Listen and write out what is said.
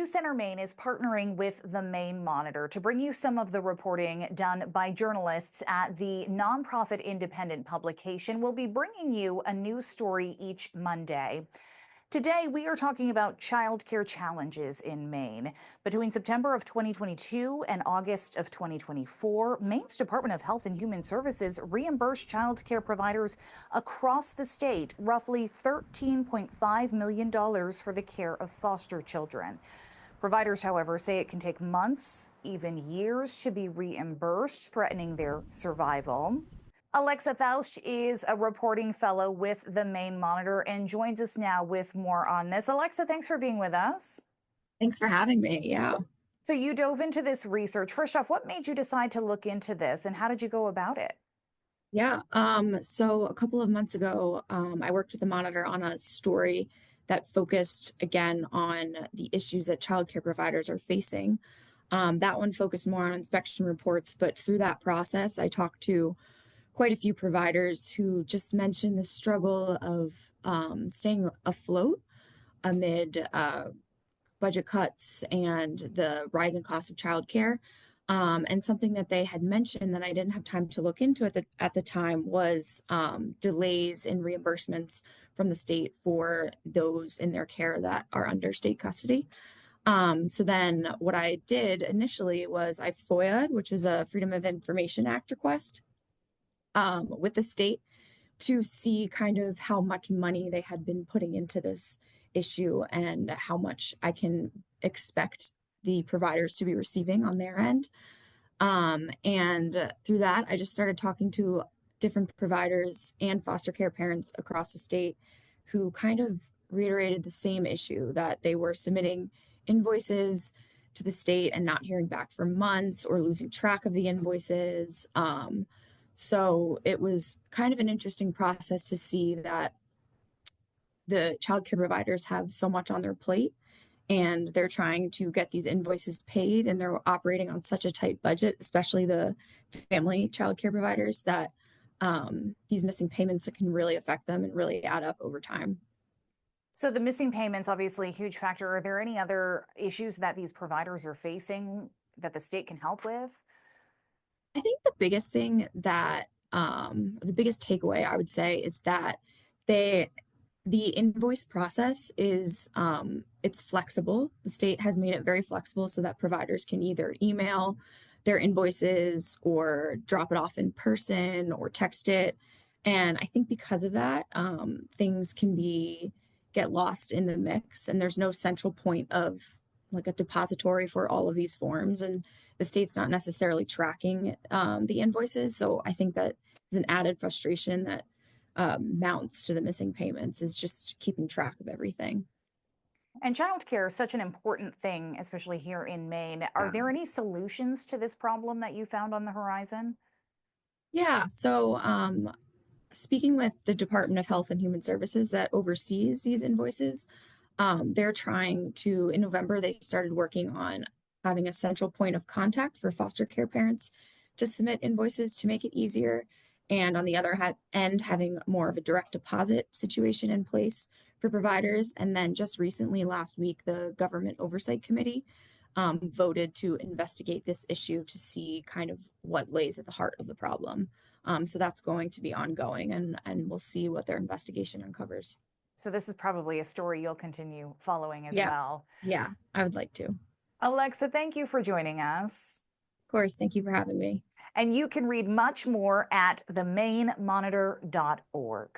New CENTER Maine is partnering with the Maine-Monitor to bring you some of the reporting done by journalists at the nonprofit independent publication. We'll be bringing you a news story each Monday. Today, we are talking about childcare challenges in Maine. Between September of 2022 and August of 2024, Maine's Department of Health and Human Services reimbursed childcare providers across the state roughly $13.5 million for the care of foster children. Providers, however, say it can take months, even years, to be reimbursed, threatening their survival. Alexa Faust is a reporting fellow with the Maine-Monitor and joins us now with more on this. Alexa, thanks for being with us. Thanks for having me. Yeah. So you dove into this research. First off, what made you decide to look into this and how did you go about it? Yeah. So a couple of months ago, I worked with the Monitor on a story that focused again on the issues that childcare providers are facing. That one focused more on inspection reports, but through that process, I talked to quite a few providers who just mentioned the struggle of staying afloat amid budget cuts and the rising cost of childcare. And something that they had mentioned that I didn't have time to look into at the time was delays in reimbursements from the state for those in their care that are under state custody. So then what I did initially was I FOIA'd, which was a Freedom of Information Act request, with the state to see kind of how much money they had been putting into this issue and how much I can expect the providers to be receiving on their end. And through that, I just started talking to different providers and foster care parents across the state who kind of reiterated the same issue, that they were submitting invoices to the state and not hearing back for months or losing track of the invoices. So it was kind of an interesting process to see that the childcare providers have so much on their plate and they're trying to get these invoices paid and they're operating on such a tight budget, especially the family childcare providers, that these missing payments can really affect them and really add up over time. So the missing payments, obviously a huge factor. Are there any other issues that these providers are facing that the state can help with? I think the biggest thing that the biggest takeaway I would say is that the invoice process is it's flexible. The state has made it very flexible so that providers can either email their invoices or drop it off in person or text it. And I think because of that, things can get lost in the mix, and there's no central point of like a depository for all of these forms, and the state's not necessarily tracking the invoices. So I think that is an added frustration that mounts to the missing payments, is just keeping track of everything. And childcare is such an important thing, especially here in Maine. Are there any solutions to this problem that you found on the horizon? Yeah. So speaking with the Department of Health and Human Services that oversees these invoices, they're trying to, in November, they started working on having a central point of contact for foster care parents to submit invoices to make it easier. And on the other end, having more of a direct deposit situation in place for providers. And then just recently, last week, the Government Oversight Committee voted to investigate this issue to see kind of what lays at the heart of the problem. So that's going to be ongoing, and we'll see what their investigation uncovers. So this is probably a story you'll continue following as well. Yeah, I would like to. Alexa, thank you for joining us. Of course, thank you for having me. And you can read much more at the-maine-monitor.org.